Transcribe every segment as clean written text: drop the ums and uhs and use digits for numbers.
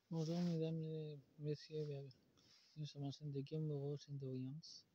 Bonjour mesdames et messieurs, bienvenue sur ma chaîne de Game Euro, chaîne de Williams,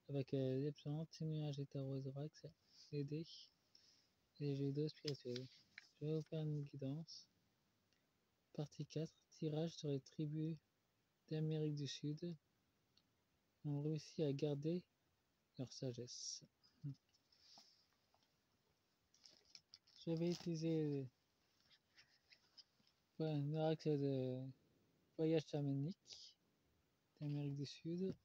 avec des plantes, des nuages et tarots orax, des dés et les jeux vidéo spirituels. Je vais vous faire une guidance. Partie 4, tirage sur les tribus d'Amérique du Sud. On réussit à garder leur sagesse. Je vais utiliser un oracle de voyage chamanique d'Amérique du Sud.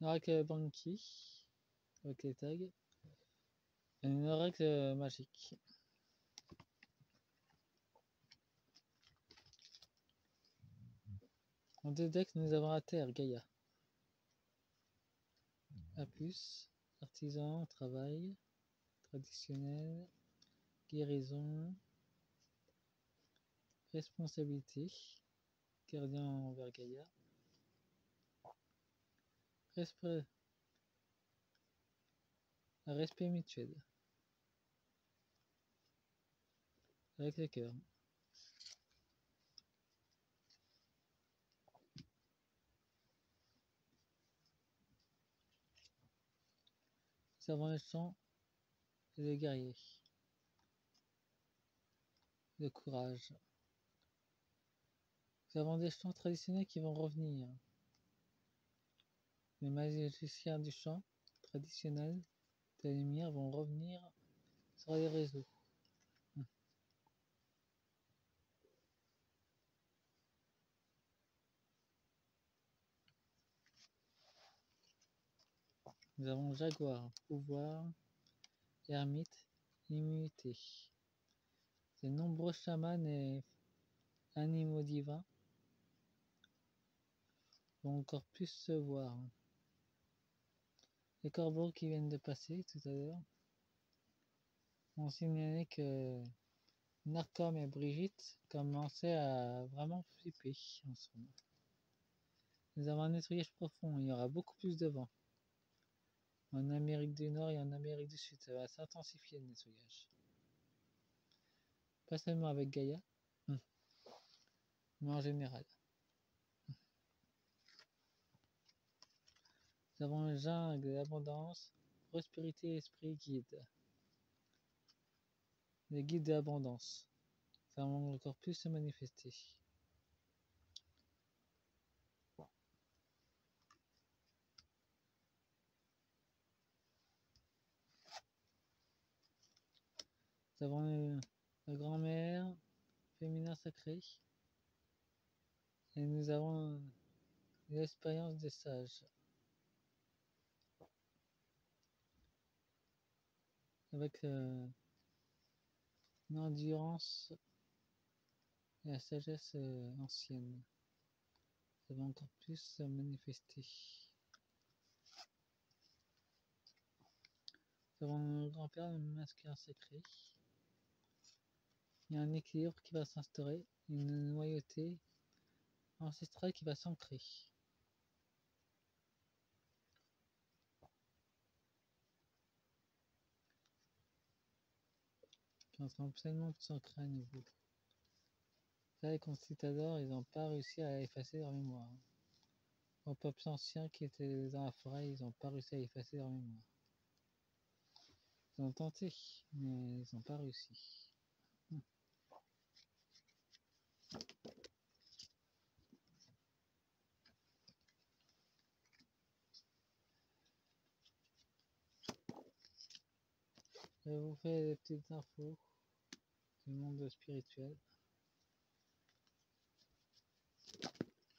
Un oracle Banki avec les tags. Et un oracle magique. En deux decks, nous avons la Terre, Gaïa. Apus, artisan, travail, traditionnel, guérison, responsabilité, gardien envers Gaïa, respect mutuel, avec le cœur. Nous avons le sang et le guerrier, le courage. Nous avons des chants traditionnels qui vont revenir. Les magiciens du chant traditionnel de la lumière vont revenir sur les réseaux. Nous avons jaguar, pouvoir, ermite, immunité. De nombreux chamans et animaux divins vont encore plus se voir. Les corbeaux qui viennent de passer tout à l'heure ont signalé que Narcom et Brigitte commençaient à vraiment flipper en ce moment. Nous avons un nettoyage profond, il y aura beaucoup plus de vent. En Amérique du Nord et en Amérique du Sud, ça va s'intensifier le nettoyage. Pas seulement avec Gaïa, mais en général. Nous avons une jungle d'abondance, prospérité, esprit, guide. Les guides de l'abondance. Ça va encore plus se manifester. Nous avons la grand-mère, féminin sacré. Et nous avons l'expérience des sages. Avec l'endurance et la sagesse ancienne. Ça va encore plus se manifester. Nous avons le grand-père, le masculin sacré. Il y a un équilibre qui va s'instaurer, une loyauté ancestrale qui va s'ancrer. Qui est en train pleinement de s'ancrer à nouveau. Là, les conquistadors, ils n'ont pas réussi à effacer leur mémoire. Aux peuples anciens qui étaient dans la forêt, ils n'ont pas réussi à effacer leur mémoire. Ils ont tenté, mais ils n'ont pas réussi. Je vous fais des petites infos du monde spirituel.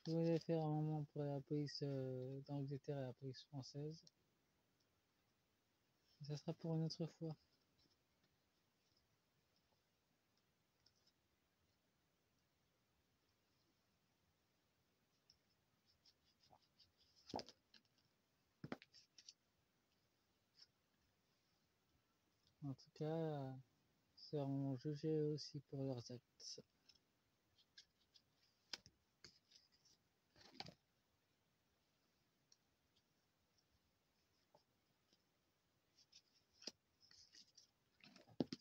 Je voulais faire un moment pour la police d'Angleterre et la police française. Ça sera pour une autre fois. En tout cas, seront jugés aussi pour leurs actes.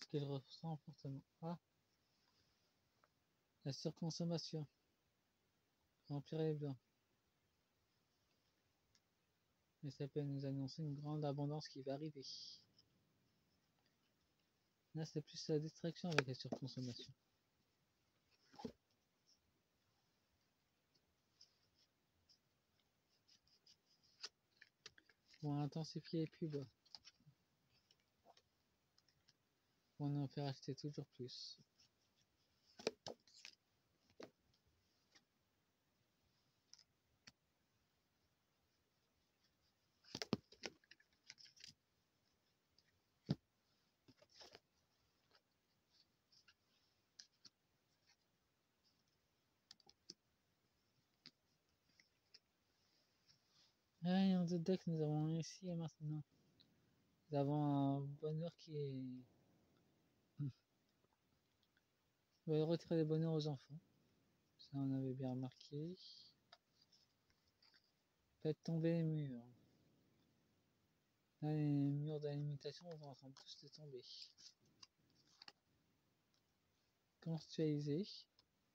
Ce que je ressens fortement. Ah, La surconsommation. Remplir les blancs. Mais ça peut nous annoncer une grande abondance qui va arriver. Là, c'est plus la distraction avec la surconsommation. Pour intensifier les pubs. Pour nous faire acheter toujours plus. Et en deux decks, nous avons ici et maintenant. Nous avons un bonheur qui est... On va retirer les bonheurs aux enfants. Ça, on avait bien remarqué. Faites tomber les murs. Là, les murs de l'imitation vont en train de tous de tomber. Conceptualiser.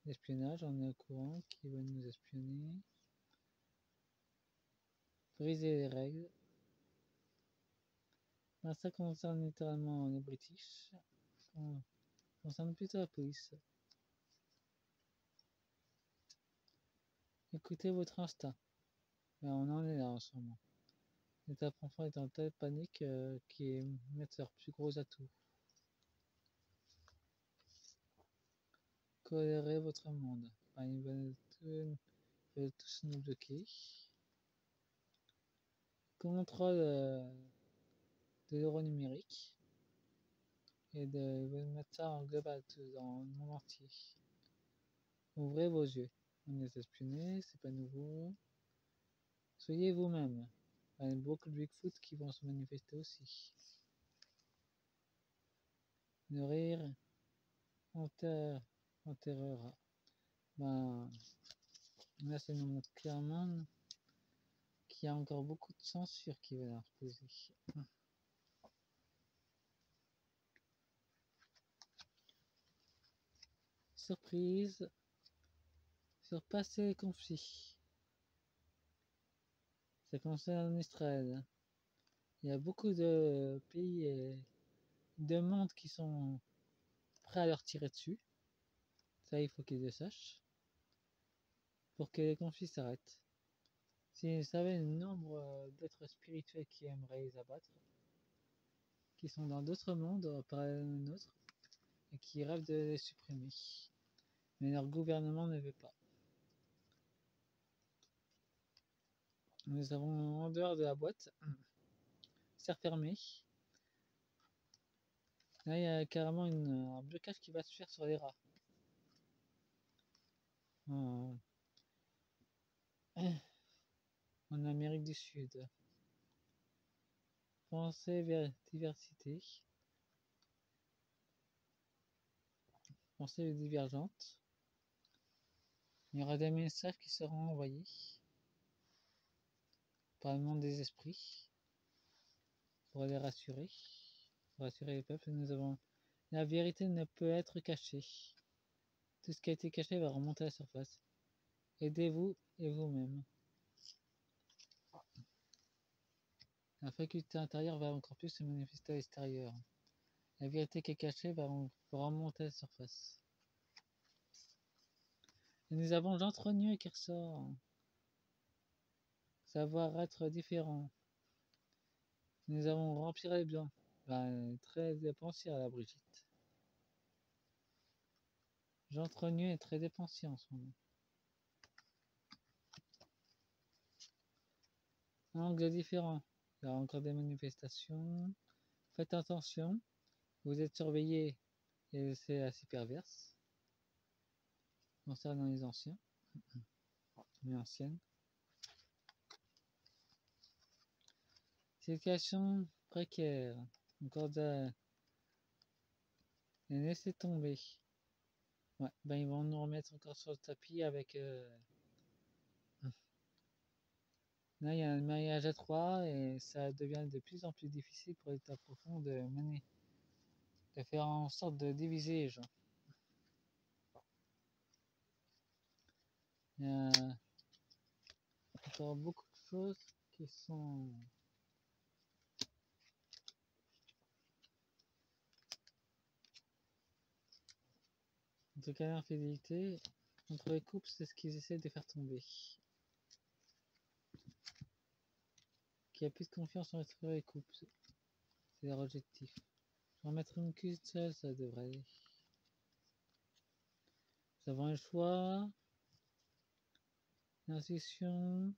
L'espionnage, on est au courant qui veut nous espionner. Briser les règles. Ben, ça concerne littéralement les British. Ça concerne plutôt la police. Écoutez votre instinct. Ben, on en est là en ce moment. L'état profond est en telle panique qui est mettre leurs plus gros atouts. Colérez votre monde. Ben, ils veulent tous nous bloquer. Contrôle de l'euro numérique. Et de mettre ça en global dans le monde entier. Ouvrez vos yeux. On est espionné, c'est pas nouveau. Soyez vous-même. Il y a beaucoup de Bigfoot qui vont se manifester aussi. Le rire enterrera. Ben, là, ça nous montre clairement qu'il y a encore beaucoup de censure qui va leur poser. Surprise. Surpasser les conflits. Ça concerne Israël. Il y a beaucoup de pays et de monde qui sont prêts à leur tirer dessus. Ça, il faut qu'ils le sachent. Pour que les conflits s'arrêtent. S'ils savaient le nombre d'êtres spirituels qui aimeraient les abattre, qui sont dans d'autres mondes parallèles au nôtre, et qui rêvent de les supprimer. Mais leur gouvernement ne veut pas. Nous avons en dehors de la boîte, serre fermée. Là, il y a carrément un blocage qui va se faire sur les rats. En Amérique du Sud. Pensée vers diversité. Pensée divergente. Il y aura des messages qui seront envoyés par le monde des esprits pour les rassurer. Pour rassurer les peuples, nous avons... La vérité ne peut être cachée. Tout ce qui a été caché va remonter à la surface. Aidez-vous et vous-même. La faculté intérieure va encore plus se manifester à l'extérieur. La vérité qui est cachée va remonter à la surface. Et nous avons Jean Trogneux qui ressort. Savoir être différent. Nous avons remplir les blancs. Ben, très dépensière la Brigitte. Jean Trogneux est très dépensier en ce moment. Un angle différent. Il y a encore des manifestations. Faites attention. Vous êtes surveillé et c'est assez perverse. Concernant les anciens. Les anciennes. Situation précaire. Encore de... Et laissez tomber. Ouais, ben ils vont nous remettre encore sur le tapis avec... Là, il y a un mariage à trois et ça devient de plus en plus difficile pour l'État profond de faire en sorte de diviser les gens. Il y a encore beaucoup de choses qui sont en tout cas l'infidélité entre les couples, c'est ce qu'ils essaient de faire tomber. Qu'il n'y a plus de confiance entre les couples, c'est leur objectif. En mettre une qu'une seule, ça devrait aller. Nous avons un choix, l'intuition,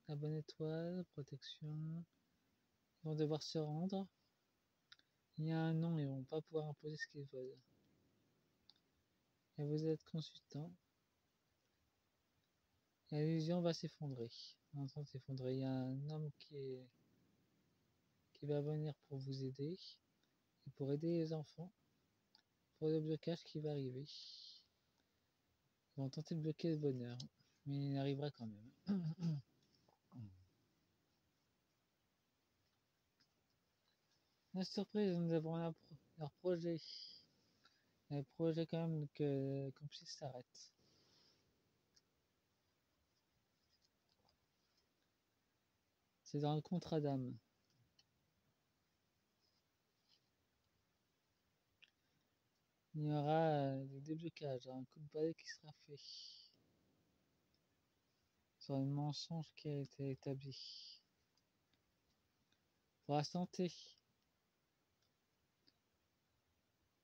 la bonne étoile, protection. Ils vont devoir se rendre. Il y a un non, ils vont pas pouvoir imposer ce qu'ils veulent. Et vous êtes consultant. L'illusion va s'effondrer. En train de s'effondrer. Il y a un homme qui va venir pour vous aider. Et pour aider les enfants. Pour le blocage qui va arriver. Ils vont tenter de bloquer le bonheur. Mais il arrivera quand même. La surprise, nous avons leur projet. Le projet quand même qu'on puisse s'arrête. C'est dans le contrat d'âme. Il y aura des déblocages, un coup de balai qui sera fait sur le mensonge qui a été établi. Pour la santé,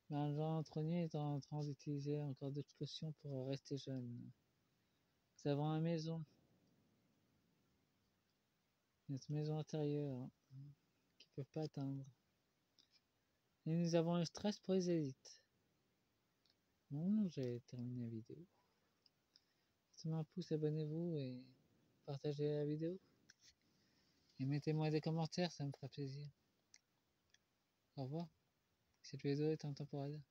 l'argent entraîné est en train d'utiliser encore d'autres potions pour rester jeune. Nous avons une maison, notre maison intérieure, qu'ils ne peuvent pas atteindre. Et nous avons un stress pour les élites. Bon, j'ai terminé la vidéo. Mettez-moi un pouce, abonnez-vous et partagez la vidéo. Et mettez-moi des commentaires, ça me fera plaisir. Au revoir. Cette vidéo est intemporelle.